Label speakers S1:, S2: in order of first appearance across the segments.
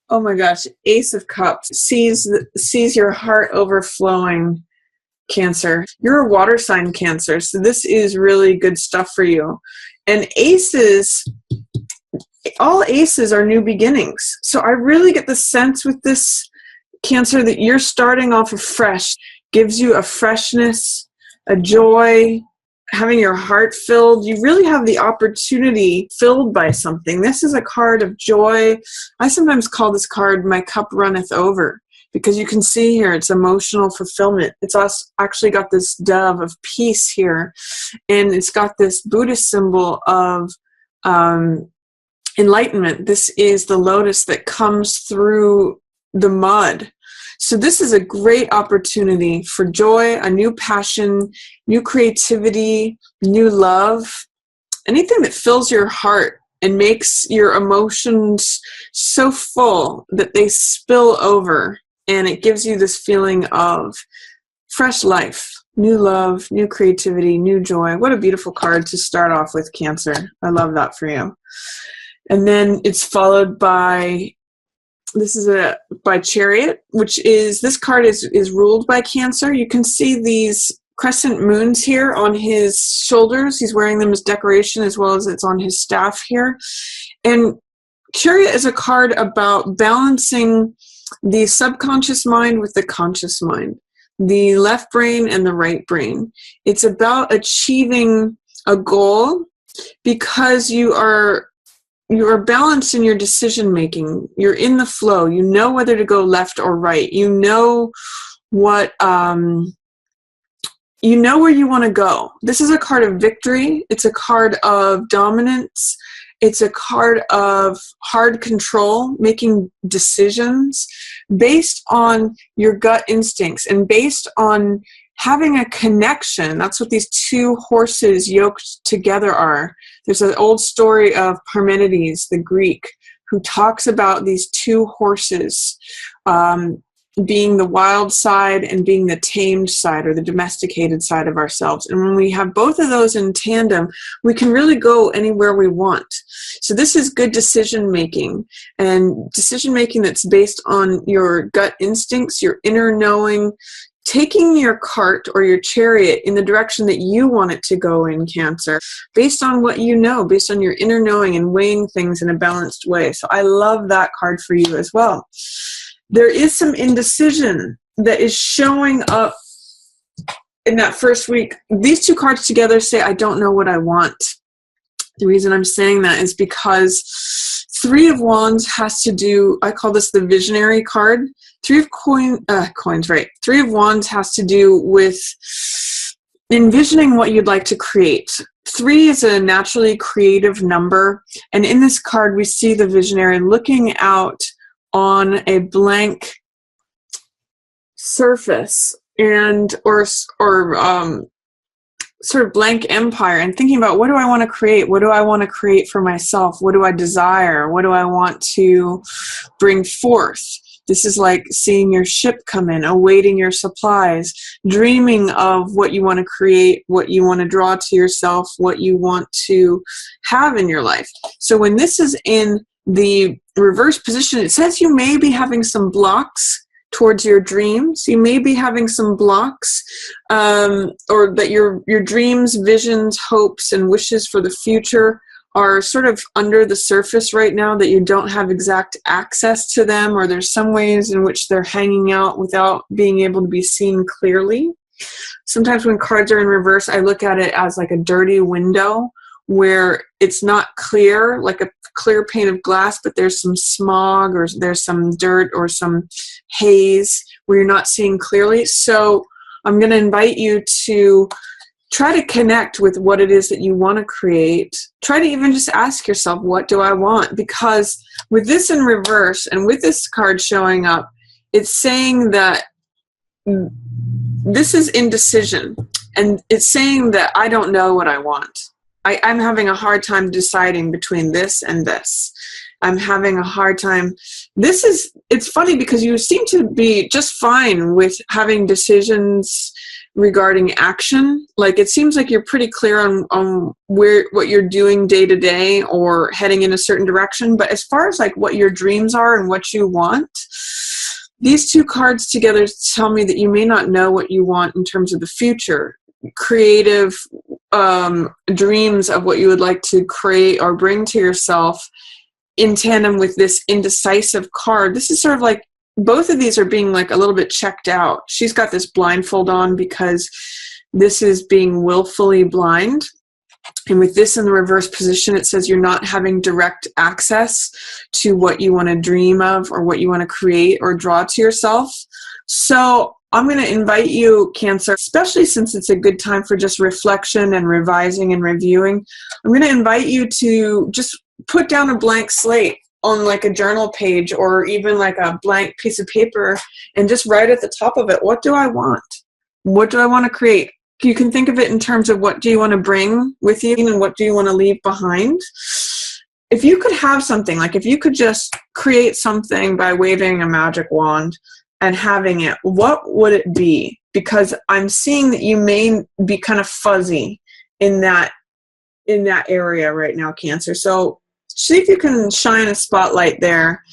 S1: Oh my gosh, Ace of Cups sees your heart overflowing, Cancer. You're a water sign, Cancer, so this is really good stuff for you. And all aces are new beginnings. So I really get the sense with this, Cancer, that you're starting off afresh. Gives you a freshness, a joy, having your heart filled. You really have the opportunity filled by something. This is a card of joy. I sometimes call this card my cup runneth over, because you can see here it's emotional fulfillment. It's actually got this dove of peace here, and it's got this Buddhist symbol of enlightenment. This is the lotus that comes through the mud. So this is a great opportunity for joy, a new passion, new creativity, new love, anything that fills your heart and makes your emotions so full that they spill over, and it gives you this feeling of fresh life, new love, new creativity, new joy. What a beautiful card to start off with, Cancer. I love that for you. And then it's followed by, this is by Chariot, which is, this card is ruled by Cancer. You can see these crescent moons here on his shoulders. He's wearing them as decoration, as well as it's on his staff here. And Chariot is a card about balancing the subconscious mind with the conscious mind, the left brain and the right brain. It's about achieving a goal because you are balanced in your decision making. You're in the flow. You know whether to go left or right. You know what you know where you want to go. This is a card of victory. It's a card of dominance. It's a card of hard control, making decisions based on your gut instincts and based on having a connection. That's what these two horses yoked together are. There's an old story of Parmenides, the Greek, who talks about these two horses being the wild side and being the tamed side, or the domesticated side of ourselves. And when we have both of those in tandem, we can really go anywhere we want. So this is good decision making, and decision making that's based on your gut instincts, your inner knowing, taking your cart or your chariot in the direction that you want it to go in, Cancer, based on what you know, based on your inner knowing, and weighing things in a balanced way. So I love that card for you as well. There is some indecision that is showing up in that first week. These two cards together say, I don't know what I want. The reason I'm saying that is because Three of Wands has to do, I call this the visionary card. Three of Wands has to do with envisioning what you'd like to create. 3 is a naturally creative number, and in this card we see the visionary looking out on a blank surface or sort of blank empire, and thinking about, what do I want to create? What do I want to create for myself? What do I desire? What do I want to bring forth? This is like seeing your ship come in, awaiting your supplies, dreaming of what you want to create, what you want to draw to yourself, what you want to have in your life. So when this is in the reverse position, it says you may be having some blocks towards your dreams. You may be having some blocks, or that your dreams, visions, hopes, and wishes for the future are sort of under the surface right now, that you don't have exact access to them, or there's some ways in which they're hanging out without being able to be seen clearly. Sometimes when cards are in reverse, I look at it as like a dirty window where it's not clear, like a clear pane of glass, but there's some smog, or there's some dirt or some haze where you're not seeing clearly. So I'm going to invite you to try to connect with what it is that you want to create. Try to even just ask yourself, what do I want? Because with this in reverse and with this card showing up, it's saying that this is indecision, and it's saying that I don't know what I want. I'm having a hard time deciding between this and this. I'm having a hard time. It's funny because you seem to be just fine with having decisions, regarding action. Like, it seems like you're pretty clear on what you're doing day to day or heading in a certain direction. But as far as like what your dreams are and what you want, these two cards together tell me that you may not know what you want in terms of the future. Creative dreams of what you would like to create or bring to yourself in tandem with this indecisive card. This is sort of like both of these are being like a little bit checked out. She's got this blindfold on because this is being willfully blind. And with this in the reverse position, it says you're not having direct access to what you want to dream of or what you want to create or draw to yourself. So I'm going to invite you, Cancer, especially since it's a good time for just reflection and revising and reviewing. I'm going to invite you to just put down a blank slate on like a journal page or even like a blank piece of paper and just write at the top of it, what do I want? What do I want to create? You can think of it in terms of what do you want to bring with you and what do you want to leave behind. If you could have something, like if you could just create something by waving a magic wand and having it, what would it be? Because I'm seeing that you may be kind of fuzzy in that area right now, Cancer. So see if you can shine a spotlight there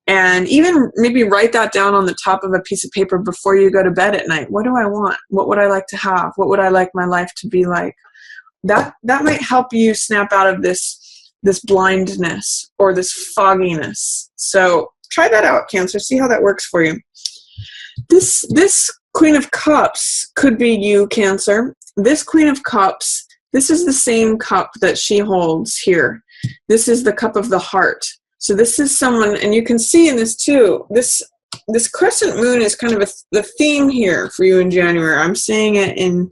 S1: and even maybe write that down on the top of a piece of paper before you go to bed at night. What do I want? What would I like to have? What would I like my life to be like? That might help you snap out of this blindness or this fogginess. So try that out, Cancer. See how that works for you. This Queen of Cups could be you, Cancer. This Queen of Cups, this is the same cup that she holds here. This is the cup of the heart. So this is someone, and you can see in this too, this crescent moon is kind of the theme here for you in January. I'm seeing it in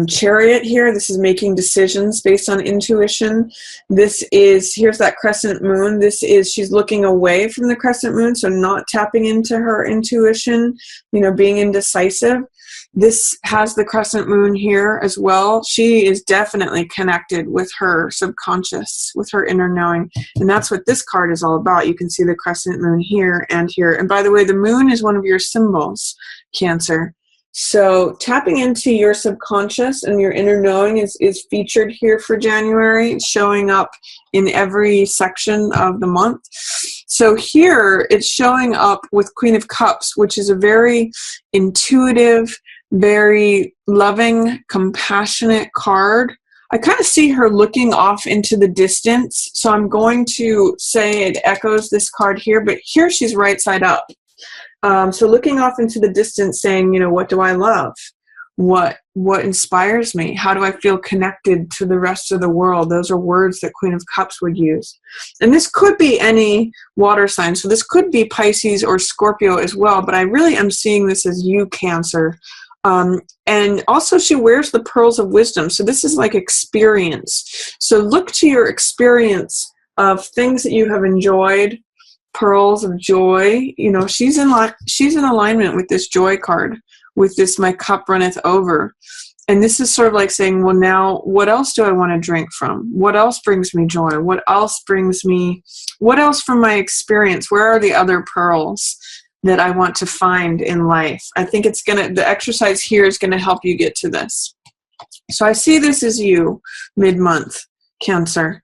S1: Chariot here. This is making decisions based on intuition. Here's that crescent moon. This is, she's looking away from the crescent moon, so not tapping into her intuition, being indecisive. This has the crescent moon here as well. She is definitely connected with her subconscious, with her inner knowing. And that's what this card is all about. You can see the crescent moon here and here. And by the way, the moon is one of your symbols, Cancer. So tapping into your subconscious and your inner knowing is featured here for January, showing up in every section of the month. So here it's showing up with Queen of Cups, which is a very intuitive, very loving, compassionate card. I kind of see her looking off into the distance. So I'm going to say it echoes this card here, but here she's right side up. So looking off into the distance saying, what do I love? What inspires me? How do I feel connected to the rest of the world? Those are words that Queen of Cups would use. And this could be any water sign. So this could be Pisces or Scorpio as well, but I really am seeing this as you, Cancer. And also she wears the pearls of wisdom. So this is like experience. So look to your experience of things that you have enjoyed, pearls of joy. She's in alignment with this joy card, with this my cup runneth over. And this is sort of like saying, well, now what else do I want to drink from? What else brings me joy? What else from my experience? Where are the other pearls that I want to find in life? I think the exercise here is going to help you get to this. So I see this as you mid-month, Cancer.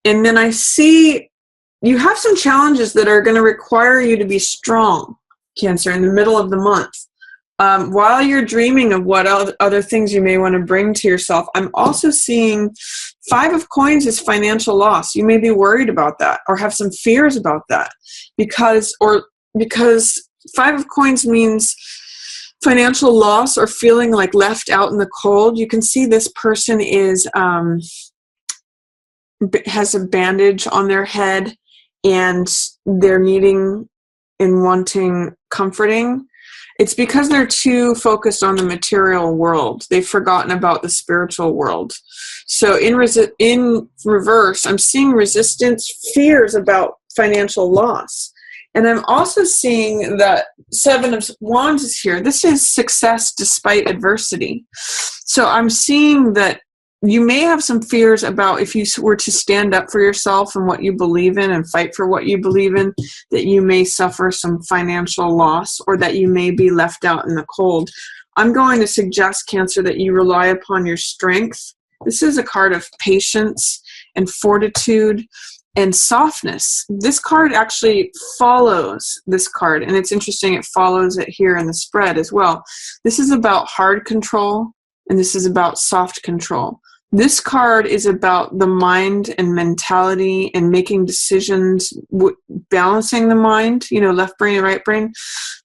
S1: And then I see you have some challenges that are going to require you to be strong, Cancer, in the middle of the month. While you're dreaming of what other things you may want to bring to yourself, I'm also seeing 5 of Coins is financial loss. You may be worried about that or have some fears about that because 5 of Coins means financial loss or feeling like left out in the cold. You can see this person has a bandage on their head and they're needing and wanting comforting. It's because they're too focused on the material world. They've forgotten about the spiritual world. So in reverse, I'm seeing resistance, fears about financial loss. And I'm also seeing that 7 of Wands is here. This is success despite adversity. So I'm seeing that you may have some fears about if you were to stand up for yourself and what you believe in and fight for what you believe in, that you may suffer some financial loss or that you may be left out in the cold. I'm going to suggest, Cancer, that you rely upon your strength. This is a card of patience and fortitude and softness. This card actually follows this card, and it's interesting, it follows it here in the spread as well. This is about hard control, and this is about soft control. This card is about the mind and mentality and making decisions, balancing the mind, left brain and right brain.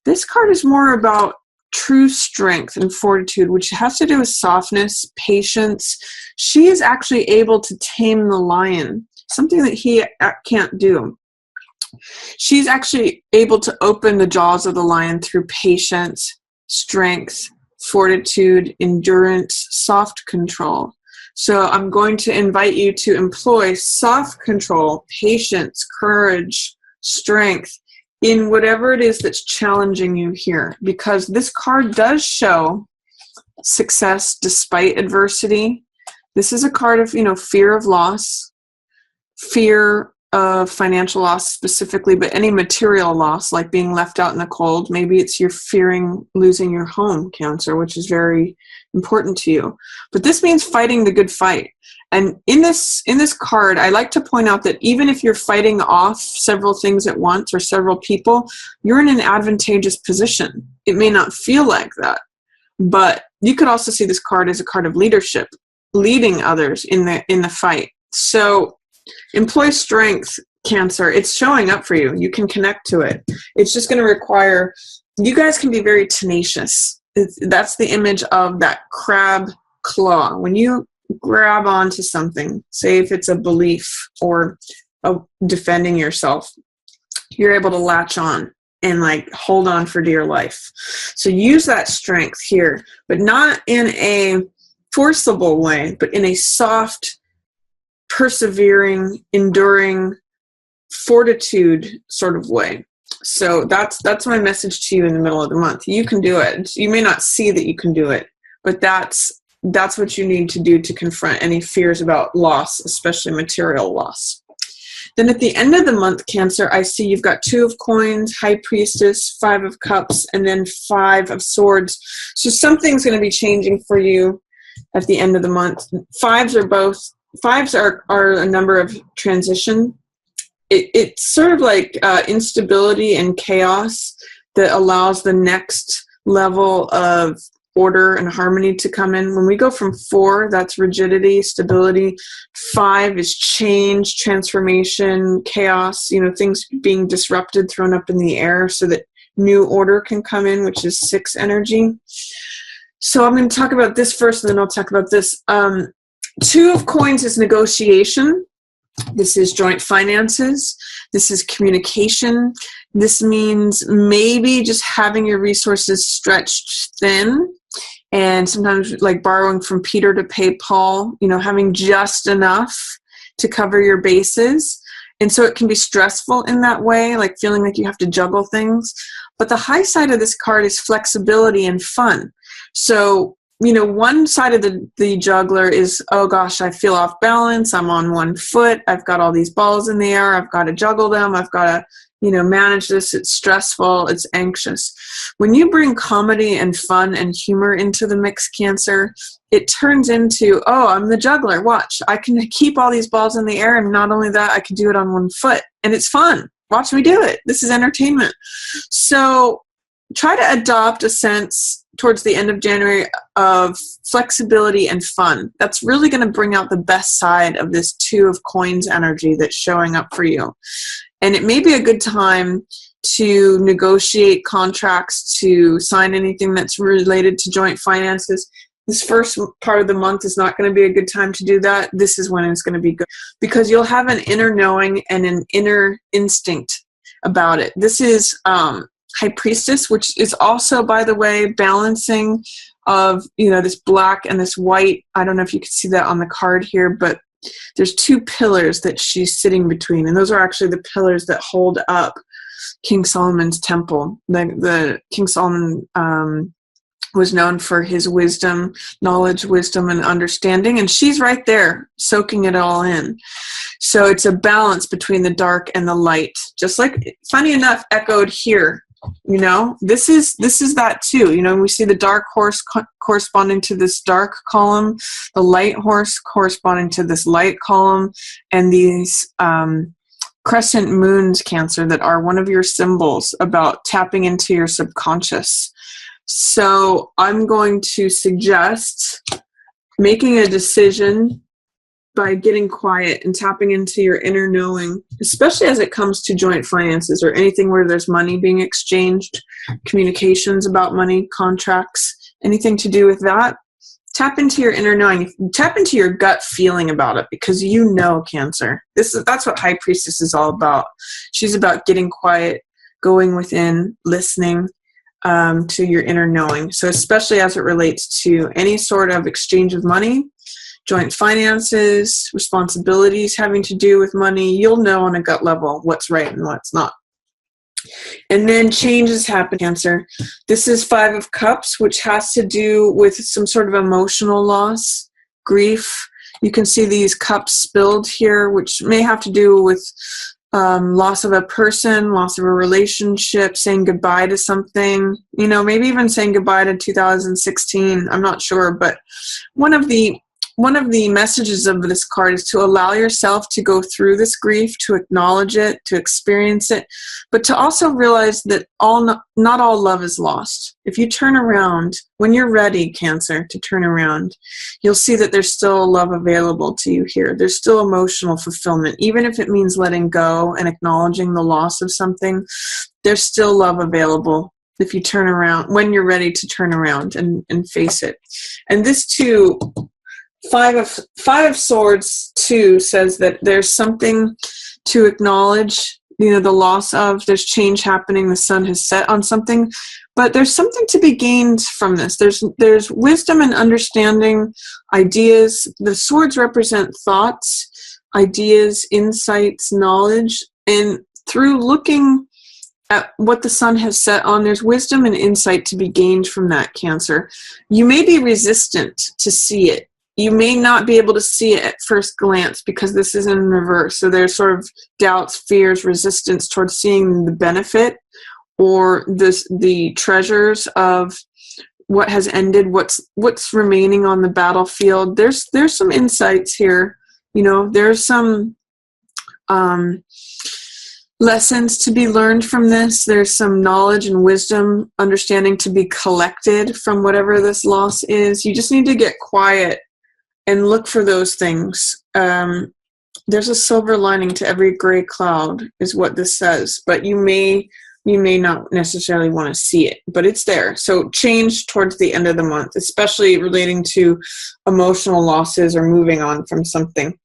S1: This card is more about true strength and fortitude, which has to do with softness, patience. She is actually able to tame the lion, something that he can't do. She's actually able to open the jaws of the lion through patience, strength, fortitude, endurance, soft control. So I'm going to invite you to employ soft control, patience, courage, strength in whatever it is that's challenging you here, because this card does show success despite adversity. This is a card of, fear of loss, fear of financial loss specifically, but any material loss, like being left out in the cold. Maybe it's you're fearing losing your home, Cancer, which is very important to you. But this means fighting the good fight. And in this card, I like to point out that even if you're fighting off several things at once or several people, you're in an advantageous position. It may not feel like that, but you could also see this card as a card of leadership, leading others in the fight. So employ strength, Cancer. It's showing up for you. You can connect to it. It's just going to require, you guys can be very tenacious. That's the image of that crab claw. When you grab onto something, say if it's a belief or defending yourself, you're able to latch on and hold on for dear life. So use that strength here, but not in a forcible way, but in a soft, persevering, enduring, fortitude sort of way. So that's my message to you in the middle of the month. You can do it. You may not see that you can do it, but that's what you need to do to confront any fears about loss, especially material loss. Then at the end of the month, Cancer, I see you've got 2 of Coins, High Priestess, 5 of Cups, and then 5 of Swords. So something's going to be changing for you at the end of the month. Fives are a number of transition. It's sort of like instability and chaos that allows the next level of order and harmony to come in. When we go from 4, that's rigidity, stability. 5 is change, transformation, chaos, things being disrupted, thrown up in the air so that new order can come in, which is 6 energy. So I'm going to talk about this first, and then I'll talk about this. 2 of Coins is negotiation. This is joint finances. This is communication. This means maybe just having your resources stretched thin, and sometimes like borrowing from Peter to pay Paul, having just enough to cover your bases. And so it can be stressful in that way, like feeling like you have to juggle things. But the high side of this card is flexibility and fun. So one side of the juggler is, oh gosh, I feel off balance. I'm on one foot. I've got all these balls in the air. I've got to juggle them. I've got to, manage this. It's stressful. It's anxious. When you bring comedy and fun and humor into the mix, Cancer, it turns into, oh, I'm the juggler. Watch. I can keep all these balls in the air. And not only that, I can do it on one foot. And it's fun. Watch me do it. This is entertainment. So try to adopt a sense towards the end of January of flexibility and fun. That's really going to bring out the best side of this 2 of Coins energy that's showing up for you. And it may be a good time to negotiate contracts, to sign anything that's related to joint finances. This first part of the month is not going to be a good time to do that. This is when it's going to be good, because you'll have an inner knowing and an inner instinct about it. This is High Priestess, which is also, by the way, balancing of, this black and this white. I don't know if you can see that on the card here, but there's 2 pillars that she's sitting between, and those are actually the pillars that hold up King Solomon's temple. The King Solomon was known for his wisdom, knowledge, wisdom, and understanding, and she's right there soaking it all in. So it's a balance between the dark and the light, just like, funny enough, echoed here This is that too. We see the dark horse corresponding to this dark column, the light horse corresponding to this light column, and these crescent moons, Cancer, that are one of your symbols about tapping into your subconscious. So I'm going to suggest making a decision by getting quiet and tapping into your inner knowing, especially as it comes to joint finances or anything where there's money being exchanged, communications about money, contracts, anything to do with that. Tap into your inner knowing. Tap into your gut feeling about it, because Cancer. That's what High Priestess is all about. She's about getting quiet, going within, listening to your inner knowing. So especially as it relates to any sort of exchange of money, joint finances, responsibilities having to do with money, you'll know on a gut level what's right and what's not. And then changes happen, Cancer. This is 5 of Cups, which has to do with some sort of emotional loss, grief. You can see these cups spilled here, which may have to do with loss of a person, loss of a relationship, saying goodbye to something, maybe even saying goodbye to 2016. I'm not sure, but one of the messages of this card is to allow yourself to go through this grief, to acknowledge it, to experience it, but to also realize that not all love is lost. If you turn around, when you're ready, Cancer, to turn around, you'll see that there's still love available to you here. There's still emotional fulfillment. Even if it means letting go and acknowledging the loss of something, there's still love available if you turn around, when you're ready to turn around and face it. And this too, Five of Swords too says that there's something to acknowledge, the loss of. There's change happening. The sun has set on something, but there's something to be gained from this. There's wisdom and understanding, ideas. The swords represent thoughts, ideas, insights, knowledge, and through looking at what the sun has set on, there's wisdom and insight to be gained from that, Cancer. You may be resistant to see it. You may not be able to see it at first glance because this is in reverse. So there's sort of doubts, fears, resistance towards seeing the benefit or the treasures of what has ended, what's remaining on the battlefield. There's some insights here. There's some lessons to be learned from this. There's some knowledge and wisdom, understanding to be collected from whatever this loss is. You just need to get quiet and look for those things. There's a silver lining to every gray cloud is what this says, but you may not necessarily want to see it, but it's there. So change towards the end of the month, especially relating to emotional losses or moving on from something.